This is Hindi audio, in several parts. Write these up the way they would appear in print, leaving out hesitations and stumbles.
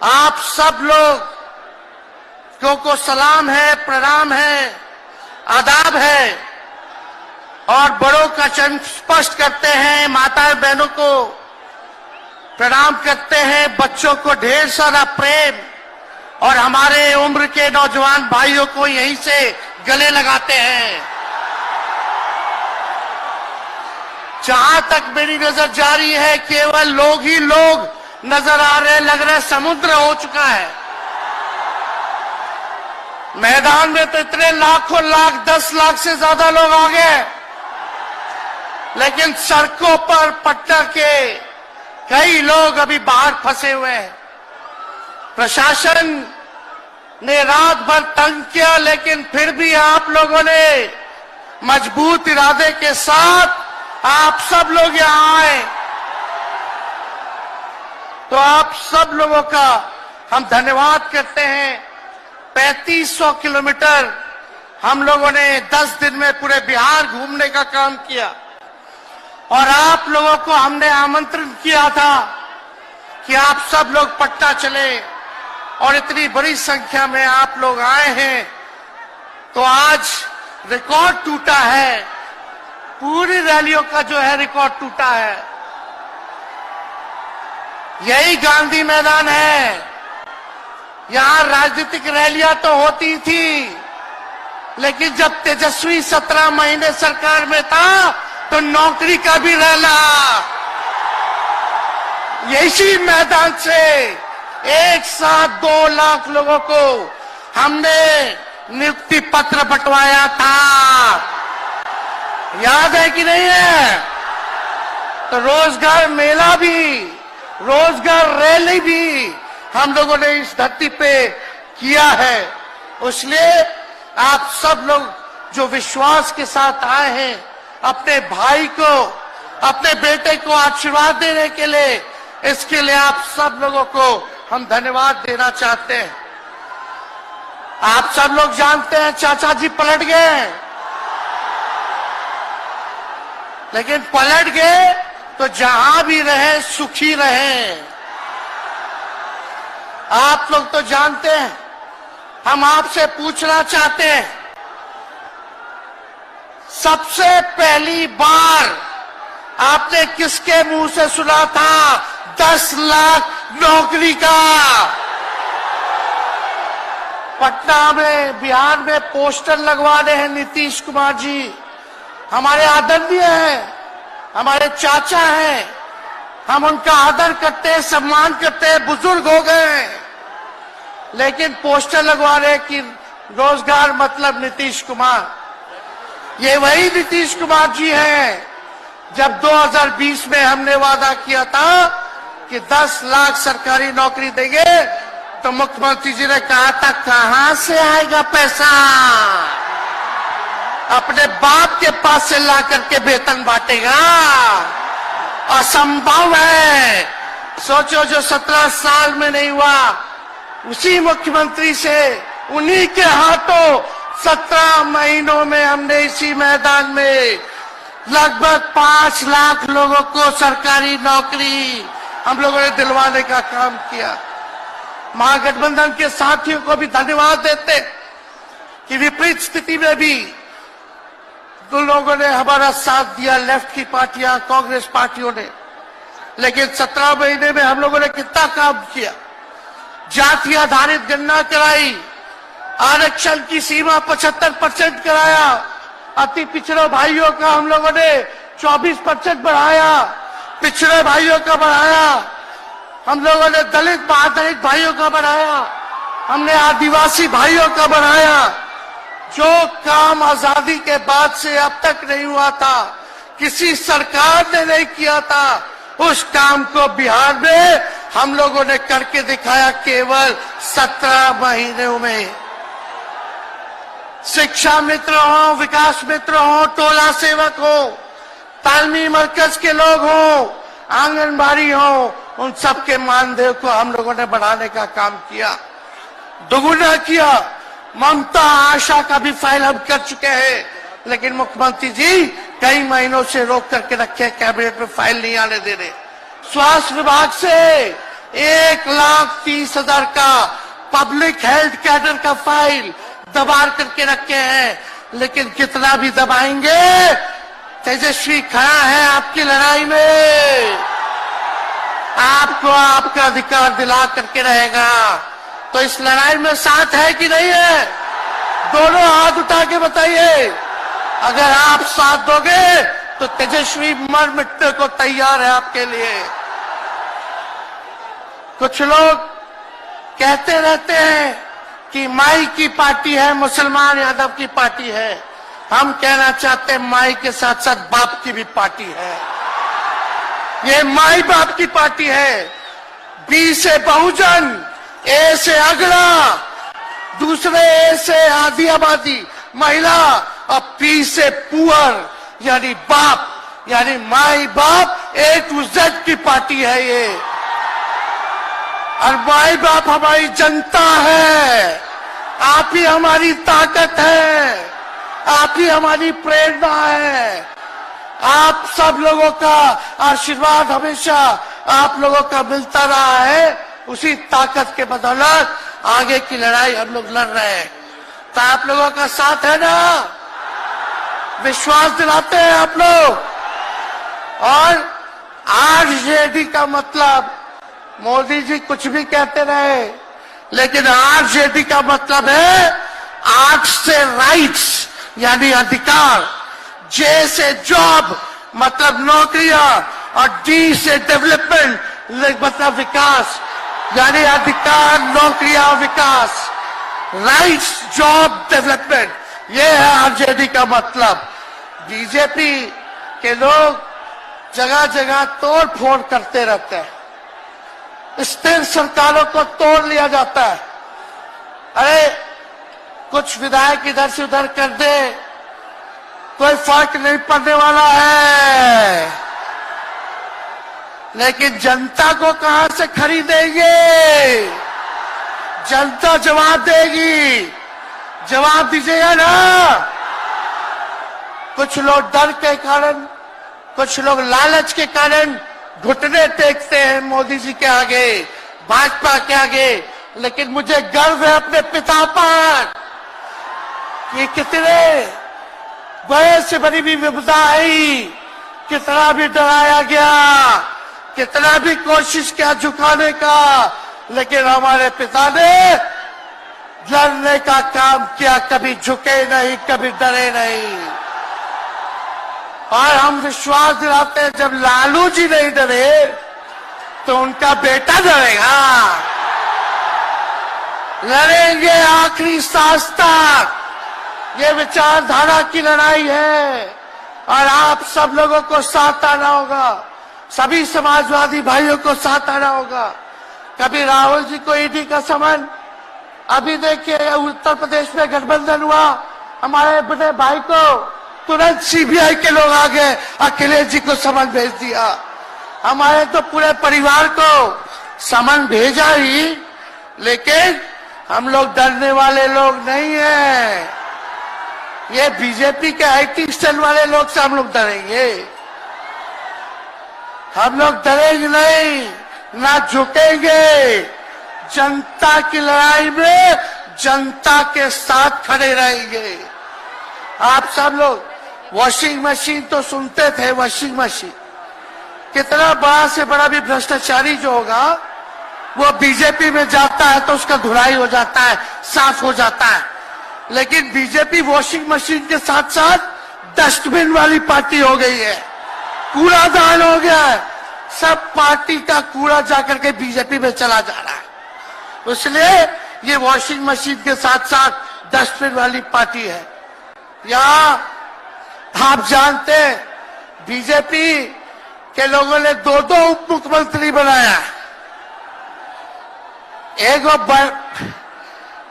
आप सब लोग को सलाम है, प्रणाम है, आदाब है और बड़ों का चरण स्पर्श करते हैं, माता बहनों को प्रणाम करते हैं, बच्चों को ढेर सारा प्रेम और हमारे उम्र के नौजवान भाइयों को यहीं से गले लगाते हैं। जहां तक मेरी नजर जा रही है केवल लोग ही लोग नजर आ रहे, लग रहा है समुद्र हो चुका है। मैदान में तो इतने लाखों लाख, 10 लाख से ज्यादा लोग आ गए, लेकिन सड़कों पर पटना के कई लोग अभी बाहर फंसे हुए हैं। प्रशासन ने रात भर तंग किया, लेकिन फिर भी आप लोगों ने मजबूत इरादे के साथ आप सब लोग यहां आए, तो आप सब लोगों का हम धन्यवाद करते हैं। 3500 किलोमीटर हम लोगों ने 10 दिन में पूरे बिहार घूमने का काम किया और आप लोगों को हमने आमंत्रण किया था कि आप सब लोग पटना चले और इतनी बड़ी संख्या में आप लोग आए हैं, तो आज रिकॉर्ड टूटा है। पूरी रैलियों का जो है रिकॉर्ड टूटा है। यही गांधी मैदान है। यहां राजनीतिक रैलियां तो होती थी, लेकिन जब तेजस्वी 17 महीने सरकार में था तो नौकरी का भी रैला यही मैदान से एक साथ 2 लाख लोगों को हमने नियुक्ति पत्र बंटवाया था। याद है कि नहीं है? तो रोजगार मेला भी, रोजगार रैली भी हम लोगों ने इस धरती पे किया है। इसलिए आप सब लोग जो विश्वास के साथ आए हैं, अपने भाई को, अपने बेटे को आशीर्वाद देने के लिए, इसके लिए आप सब लोगों को हम धन्यवाद देना चाहते हैं। आप सब लोग जानते हैं चाचा जी पलट गए, लेकिन पलट गए तो जहां भी रहे सुखी रहे। आप लोग तो जानते हैं, हम आपसे पूछना चाहते हैं, सबसे पहली बार आपने किसके मुंह से सुना था 10 लाख नौकरी का? पटना में, बिहार में पोस्टर लगवाने हैं नीतीश कुमार जी। हमारे आदरणीय हैं, हमारे चाचा हैं, हम उनका आदर करते हैं, सम्मान करते हैं, बुजुर्ग हो गए हैं, लेकिन पोस्टर लगवा रहे कि रोजगार मतलब नीतीश कुमार। ये वही नीतीश कुमार जी हैं जब 2020 में हमने वादा किया था कि 10 लाख सरकारी नौकरी देंगे, तो मुख्यमंत्री जी ने कहा था कहां से आएगा पैसा? अपने बाप के पास से ला करके वेतन बांटेगा? असंभव है। सोचो, जो 17 साल में नहीं हुआ, उसी मुख्यमंत्री से, उन्हीं के हाथों 17 महीनों में हमने इसी मैदान में लगभग 5 लाख लोगों को सरकारी नौकरी हम लोगों ने दिलवाने का काम किया। महागठबंधन के साथियों को भी धन्यवाद देते कि विपरीत स्थिति में भी उन लोगों ने हमारा साथ दिया, लेफ्ट की पार्टियां, कांग्रेस पार्टियों ने। लेकिन 17 महीने में हम लोगों ने कितना काम किया। जाति आधारित गणना कराई, आरक्षण की सीमा 75% कराया, अति पिछड़े भाइयों का हम लोगों ने 24% बढ़ाया, पिछड़े भाइयों का बढ़ाया, हम लोगों ने दलित आधारित भाइयों का बढ़ाया, हमने आदिवासी भाइयों का बढ़ाया। जो काम आजादी के बाद से अब तक नहीं हुआ था, किसी सरकार ने नहीं किया था, उस काम को बिहार में हम लोगों ने करके दिखाया केवल 17 महीनों में। शिक्षा मित्र हो, विकास मित्र हो, टोला सेवक हो, तालमी मरकज के लोग हो, आंगनबाड़ी हो, उन सबके मानदेय को हम लोगों ने बढ़ाने का काम किया, दोगुना किया। ममता आशा का भी फाइल हम कर चुके हैं, लेकिन मुख्यमंत्री जी कई महीनों से रोक करके रखे, कैबिनेट में फाइल नहीं आने दे रहे। स्वास्थ्य विभाग से 1,30,000 का पब्लिक हेल्थ कैडर का फाइल दबा करके रखे हैं, लेकिन कितना भी दबाएंगे, तेजस्वी खड़ा है आपकी लड़ाई में, आपको आपका अधिकार दिला करके रहेगा। तो इस लड़ाई में साथ है कि नहीं है? दोनों हाथ उठा के बताइए। अगर आप साथ दोगे तो तेजस्वी मर मिटने को तैयार है आपके लिए। कुछ लोग कहते रहते हैं कि माई की पार्टी है, मुसलमान यादव की पार्टी है। हम कहना चाहते हैं माई के साथ साथ बाप की भी पार्टी है। ये माई बाप की पार्टी है। बी से बहुजन, ए से अगड़ा, दूसरे ए से आधी आबादी महिला, और पी से पुअर यानी बाप, यानी माई बाप, ए टू जेड की पार्टी है ये। और माई बाप हमारी जनता है। आप ही हमारी ताकत है, आप ही हमारी प्रेरणा है। आप सब लोगों का आशीर्वाद हमेशा आप लोगों का मिलता रहा है। उसी ताकत के बदौलत आगे की लड़ाई हम लोग लड़ रहे हैं। तो आप लोगों का साथ है ना? विश्वास दिलाते हैं आप लोग। और आरजेडी का मतलब, मोदी जी कुछ भी कहते रहे, लेकिन आरजेडी का मतलब है आर से राइट्स यानी अधिकार, जे से जॉब मतलब नौकरियां, और डी से डेवलपमेंट मतलब विकास, यानी अधिकार, नौकरियां, विकास, राइट्स, जॉब, डेवलपमेंट, ये है आरजेडी का मतलब। बीजेपी के लोग जगह जगह तोड़ फोड़ करते रहते हैं। स्थिर सरकारों को तोड़ लिया जाता है। अरे कुछ विधायक इधर से उधर कर दे, कोई फर्क नहीं पड़ने वाला है, लेकिन जनता को कहां से खरीदेंगे? जनता जवाब देगी। जवाब दीजिएगा ना। कुछ लोग डर के कारण, कुछ लोग लालच के कारण घुटने टेकते हैं मोदी जी के आगे, भाजपा के आगे, लेकिन मुझे गर्व है अपने पिता पर। ये कितने बड़े से बड़ी भी विपदा आई, कितना भी डराया गया, कितना भी कोशिश किया झुकाने का, लेकिन हमारे पिता ने लड़ने का काम किया, कभी झुके नहीं, कभी डरे नहीं। और हम विश्वास दिलाते हैं जब लालू जी नहीं डरे तो उनका बेटा डरेगा। लड़ेंगे आखिरी सांस तक। ये विचारधारा की लड़ाई है और आप सब लोगों को साथ आना होगा। सभी समाजवादी भाइयों को साथ आना होगा। कभी राहुल जी को ईडी का समन, अभी देखिए उत्तर प्रदेश में गठबंधन हुआ, हमारे बड़े भाई को तुरंत सीबीआई के लोग आ गए, अखिलेश जी को समन भेज दिया। हमारे तो पूरे परिवार को समन भेजा ही, लेकिन हम लोग डरने वाले लोग नहीं हैं। ये बीजेपी के आईटी सेल वाले लोग से हम लोग डरेंगे? हम लोग डरेंगे नहीं, ना झुकेंगे। जनता की लड़ाई में जनता के साथ खड़े रहेंगे। आप सब लोग वॉशिंग मशीन तो सुनते थे, वॉशिंग मशीन कितना बड़ा से बड़ा भी भ्रष्टाचारी जो होगा वो बीजेपी में जाता है तो उसका धुलाई हो जाता है, साफ हो जाता है। लेकिन बीजेपी वॉशिंग मशीन के साथ साथ डस्टबिन वाली पार्टी हो गई है, कूड़ादान हो गया है। सब पार्टी का कूड़ा जाकर के बीजेपी में चला जा रहा है। इसलिए ये वॉशिंग मशीन के साथ साथ डस्टबिन वाली पार्टी है। यहाँ आप जानते हैं बीजेपी के लोगों ने दो उप मुख्यमंत्री बनाया।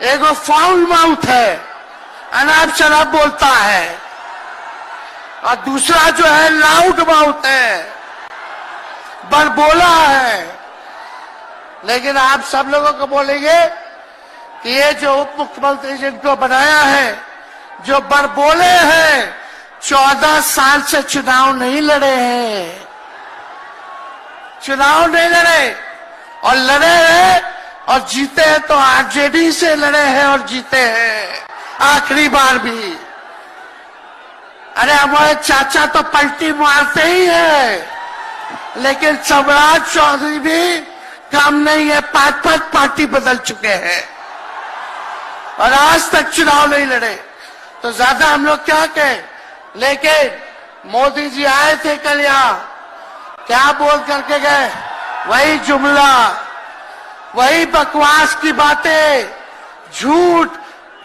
एगो फाउल माउथ है, अनाप शनाप बोलता है, और दूसरा जो है लाउड माउथ है, बड़बोला है। लेकिन आप सब लोगों को बोलेंगे कि ये जो उप मुख्यमंत्री जिनको बनाया है, जो बड़बोले हैं, 14 साल से चुनाव नहीं लड़े हैं, चुनाव नहीं लड़े, और लड़े हैं और जीते हैं तो आरजेडी से लड़े हैं और जीते हैं आखिरी बार भी। अरे हमारे चाचा तो पलटी मारते ही है, लेकिन सम्राट चौधरी भी काम नहीं है, 5-5 पार्टी बदल चुके हैं और आज तक चुनाव नहीं लड़े। तो ज्यादा हम लोग क्या कहें, लेकिन मोदी जी आए थे कल यहाँ, क्या बोल करके गए, वही जुमला, वही बकवास की बातें, झूठ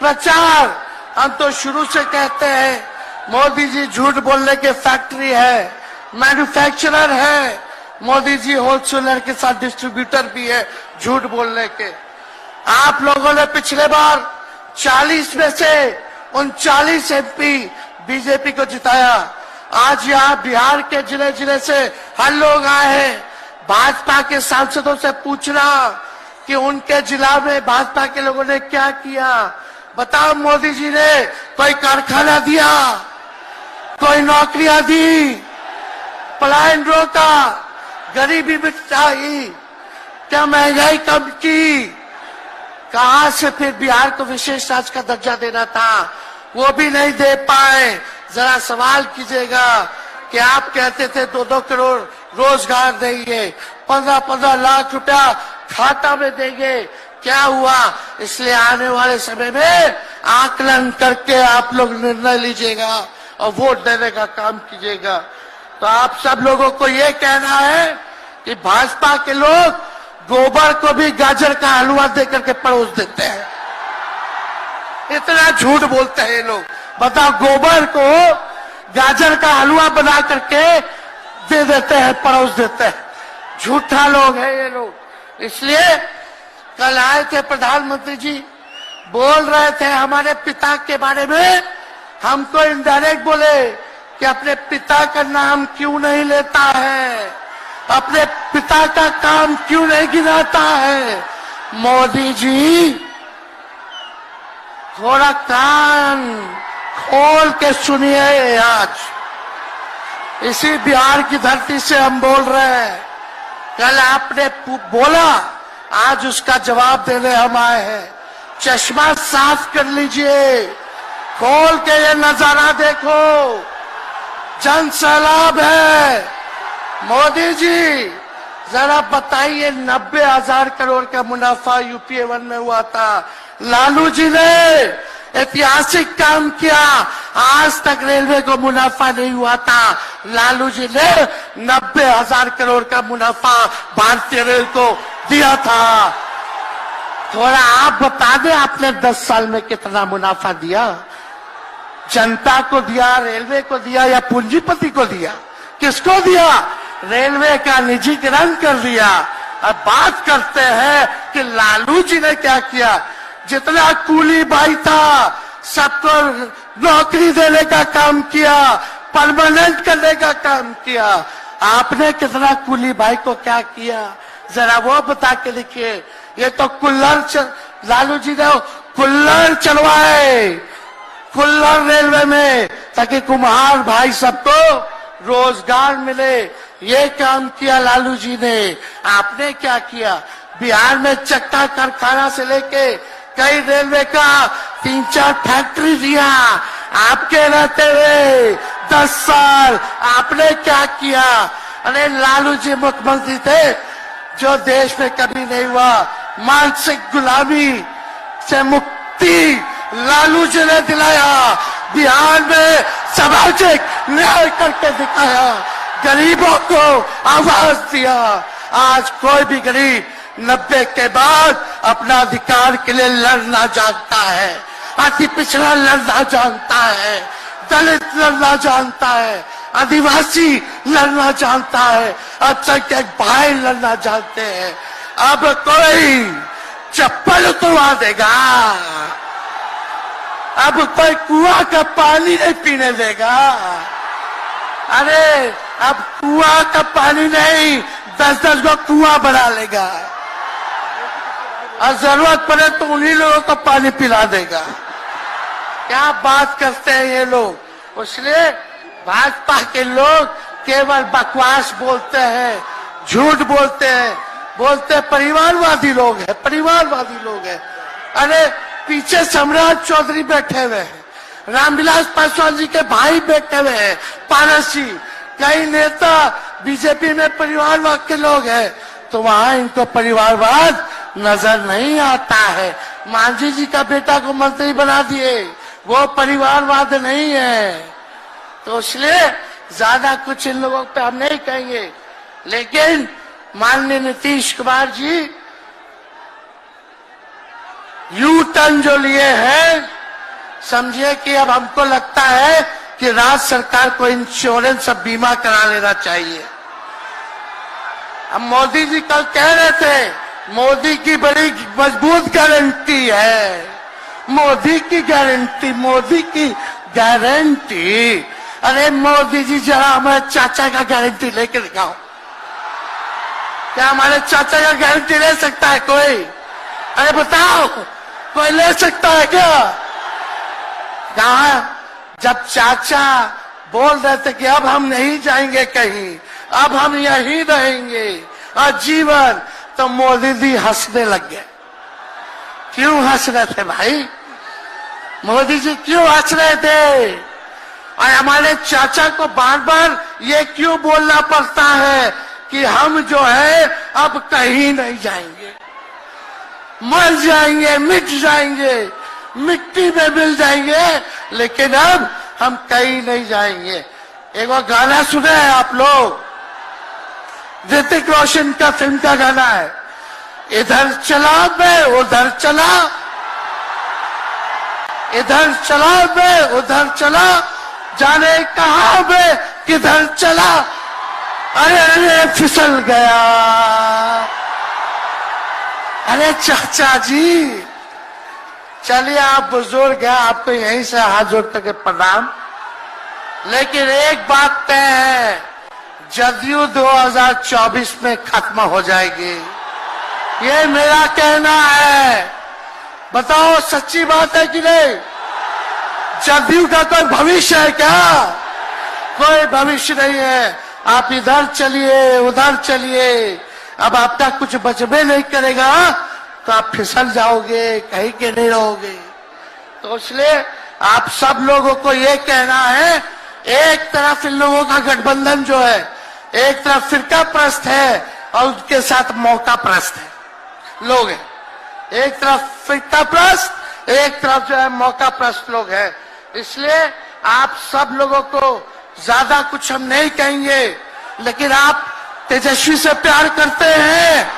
प्रचार। हम तो शुरू से कहते हैं मोदी जी झूठ बोलने के फैक्ट्री है, मैन्युफैक्चरर है। मोदी जी होलसेलर के साथ डिस्ट्रीब्यूटर भी है झूठ बोलने के। आप लोगों ने पिछले बार 40 में से 39 एमपी बीजेपी को जिताया। आज यहाँ बिहार के जिले जिले से हर लोग आए हैं भाजपा के सांसदों से पूछना कि उनके जिला में भाजपा के लोगों ने क्या किया। बताओ, मोदी जी ने कोई कारखाना दिया, कोई नौकरियां दी, पलायन रोका, गरीबी मिटाई, क्या महंगाई कम की? कहां से फिर बिहार को विशेष राज्य का दर्जा देना था, वो भी नहीं दे पाए। जरा सवाल कीजिएगा कि आप कहते थे 2-2 करोड़ रोजगार देंगे, 15-15 लाख रुपया खाता में देंगे, क्या हुआ? इसलिए आने वाले समय में आकलन करके आप लोग निर्णय लीजिएगा और वोट देने का काम कीजिएगा। तो आप सब लोगों को ये कहना है कि भाजपा के लोग गोबर को भी गाजर का हलवा देकर के परोस देते हैं। इतना झूठ बोलते हैं ये लोग। बताओ, गोबर को गाजर का हलवा बना करके दे देते हैं, परोस देते हैं। झूठा लोग हैं ये लोग। इसलिए कल आए थे प्रधानमंत्री जी, बोल रहे थे हमारे पिता के बारे में, हमको इनडायरेक्ट बोले कि अपने पिता का नाम क्यों नहीं लेता है, अपने पिता का काम क्यों नहीं गिनाता है। मोदी जी थोड़ा कान खोल के सुनिए। आज इसी बिहार की धरती से हम बोल रहे हैं, कल आपने बोला, आज उसका जवाब देने हम आए हैं। चश्मा साफ कर लीजिए, खोल के ये नजारा देखो, जन सैलाब है। मोदी जी जरा बताइए, 90,000 करोड़ का मुनाफा यूपीए 1 में हुआ था, लालू जी ने ऐतिहासिक काम किया। आज तक रेलवे को मुनाफा नहीं हुआ था, लालू जी ने 90,000 करोड़ का मुनाफा भारतीय रेल को दिया था। थोड़ा आप बता दें, आपने 10 साल में कितना मुनाफा दिया? जनता को दिया, रेलवे को दिया या पूंजीपति को दिया? किसको दिया? रेलवे का निजीकरण कर दिया। अब बात करते हैं कि लालू जी ने क्या किया। जितना कूली भाई था सबको नौकरी देने का काम किया, परमानेंट करने का काम किया। आपने कितना कूली भाई को क्या किया, जरा वो बता के लिखिए। ये तो लालू जी ने कुल्लर चलवाए, कुल्लर रेलवे में, ताकि कुम्हार भाई सबको रोजगार मिले। ये काम किया लालू जी ने। आपने क्या किया? बिहार में चक्का कारखाना से लेके कई रेलवे का 3-4 फैक्ट्री दिया। आपके रहते हुए 10 साल आपने क्या किया? अरे लालू जी मुख्यमंत्री थे जो देश में कभी नहीं हुआ। मानसिक गुलामी से मुक्ति लालू जी ने दिलाया, बिहार में सामाजिक न्याय करके दिखाया, गरीबों को आवाज दिया। आज कोई भी गरीब 90 के बाद अपना अधिकार के लिए लड़ना जानता है, अति पिछड़ा लड़ना जानता है, दलित लड़ना जानता है, आदिवासी लड़ना जानता है, अल्पसंख्यक भाई लड़ना जानते हैं। अब कोई चप्पल उतरवा देगा, अब कोई कुआं का पानी नहीं पीने देगा। अरे अब कुआं का पानी नहीं, 10-10 को कुआं बना लेगा और जरूरत पड़े तो उन्हीं लोगों को पानी पिला देगा। क्या बात करते हैं ये लोग। इसलिए भाजपा के लोग केवल बकवास बोलते हैं, झूठ बोलते हैं। बोलते परिवारवादी लोग हैं, परिवारवादी लोग हैं। अरे पीछे सम्राट चौधरी बैठे हुए हैं, रामविलास पासवान जी के भाई बैठे हुए हैं, पारस जी, कई नेता बीजेपी में परिवारवाद के लोग हैं, तो वहां इनको परिवारवाद नजर नहीं आता है। मांझी जी का बेटा को मंत्री बना दिए, वो परिवारवाद नहीं है। तो इसलिए ज्यादा कुछ इन लोगों पे हम नहीं कहेंगे, लेकिन माननीय नीतीश कुमार जी यू टर्न जो लिए हैं, समझिए कि अब हमको लगता है कि राज्य सरकार को इंश्योरेंस और बीमा करा लेना चाहिए। अब मोदी जी कल कह रहे थे मोदी की बड़ी मजबूत गारंटी है, मोदी की गारंटी, मोदी की गारंटी। अरे मोदी जी जरा हमारे चाचा का गारंटी लेके दिखाओ, क्या हमारे चाचा का गारंटी ले सकता है कोई? अरे बताओ, कोई ले सकता है क्या? कहा जब चाचा बोल रहे थे कि अब हम नहीं जाएंगे कहीं, अब हम यहीं रहेंगे आजीवन, तो मोदी जी हंसने लग गए। क्यों हंस रहे थे भाई? मोदी जी क्यों हंस रहे थे? और हमारे चाचा को बार बार ये क्यों बोलना पड़ता है कि हम जो है अब कहीं नहीं जाएंगे, मर जाएंगे, मिट जाएंगे, मिट्टी में मिल जाएंगे, लेकिन अब हम कहीं नहीं जाएंगे। एक बार गाना सुने हैं आप लोग, ऋतिक रोशन का फिल्म का गाना है, इधर चला मैं उधर चला, इधर चला मैं उधर चला, जाने कहां मैं किधर चला, अरे अरे फिसल गया। अरे चाचा जी, चलिए आप बुजुर्ग हैं, आपको यहीं से हाथ जोड़ करके प्रणाम, लेकिन एक बात तय है, जदयू 2024 में खत्म हो जाएगी, ये मेरा कहना है। बताओ सच्ची बात है कि नहीं? जदयू का कोई भविष्य है क्या? कोई भविष्य नहीं है। आप इधर चलिए उधर चलिए, अब आपका कुछ बचबे नहीं करेगा तो आप फिसल जाओगे, कहीं के नहीं रहोगे। तो इसलिए आप सब लोगों को ये कहना है, एक तरफ इन लोगों का गठबंधन जो है, एक तरफ फिरका प्रस्त है और उनके साथ मौका प्रस्त है लोग हैं। एक तरफ फिरका प्रस्त, एक तरफ जो है मौका प्रस्त लोग हैं। इसलिए आप सब लोगों को ज्यादा कुछ हम नहीं कहेंगे, लेकिन आप तेजस्वी से प्यार करते हैं?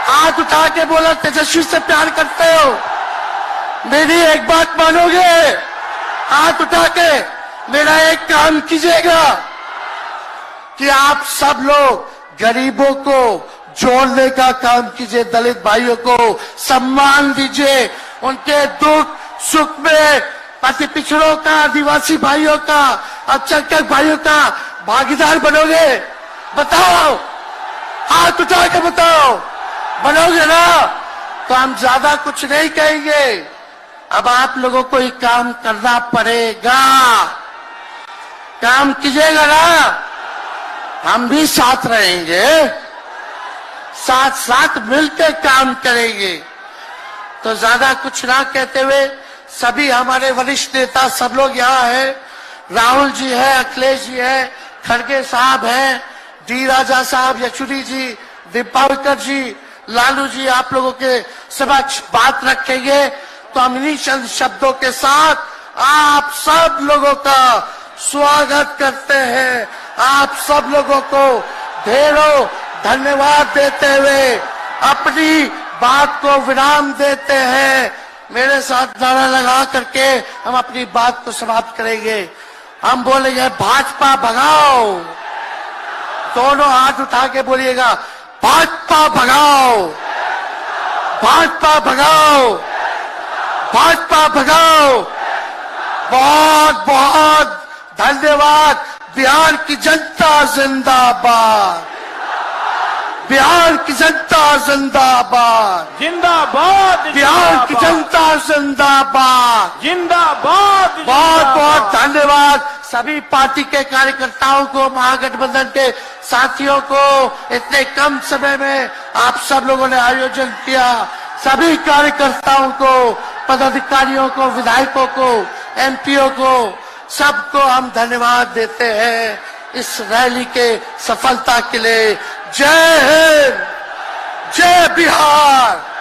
हाथ उठा के बोला तेजस्वी से प्यार करते हो? मेरी एक बात मानोगे? हाथ उठा के मेरा एक काम कीजिएगा कि आप सब लोग गरीबों को जोड़ने का काम कीजिए, दलित भाइयों को सम्मान दीजिए, उनके दुख सुख में अति पिछड़ों का, आदिवासी भाइयों का, अल्पसंख्यक भाइयों का भागीदार बनोगे? बताओ, हाथ उठा के बताओ, बनोगे ना? तो हम ज्यादा कुछ नहीं कहेंगे। अब आप लोगों को ही काम करना पड़ेगा, काम कीजिएगा ना, हम भी साथ रहेंगे, साथ साथ मिलकर काम करेंगे। तो ज्यादा कुछ ना कहते हुए सभी हमारे वरिष्ठ नेता सब लोग यहाँ हैं, राहुल जी है, अखिलेश जी है, खड़गे साहब हैं, डी राजा साहब, येचुरी जी, दीपावकर जी, लालू जी आप लोगों के समक्ष बात रखेंगे। तो हम इन्हीं चंद शब्दों के साथ आप सब लोगों का स्वागत करते हैं, आप सब लोगों को ढेरों धन्यवाद देते हुए अपनी बात को विराम देते हैं। मेरे साथ नारा लगा करके हम अपनी बात को समाप्त करेंगे। हम बोलेंगे भाजपा भगाओ, दोनों हाथ उठा के बोलिएगा भाजपा भगाओ, भाजपा भगाओ, भाजपा भगाओ। बहुत बहुत धन्यवाद। बिहार की जनता जिंदाबाद, बिहार की जनता जिंदाबाद, जिंदाबाद, बिहार की जनता जिंदाबाद। जिंदाबाद, बहुत बहुत धन्यवाद सभी पार्टी के कार्यकर्ताओं को, महागठबंधन के साथियों को। इतने कम समय में आप सब लोगों ने आयोजन किया। सभी कार्यकर्ताओं को, पदाधिकारियों को, विधायकों को, एमपीओ को, सबको हम धन्यवाद देते हैं इस रैली के सफलता के लिए। जय हिंद, जय बिहार।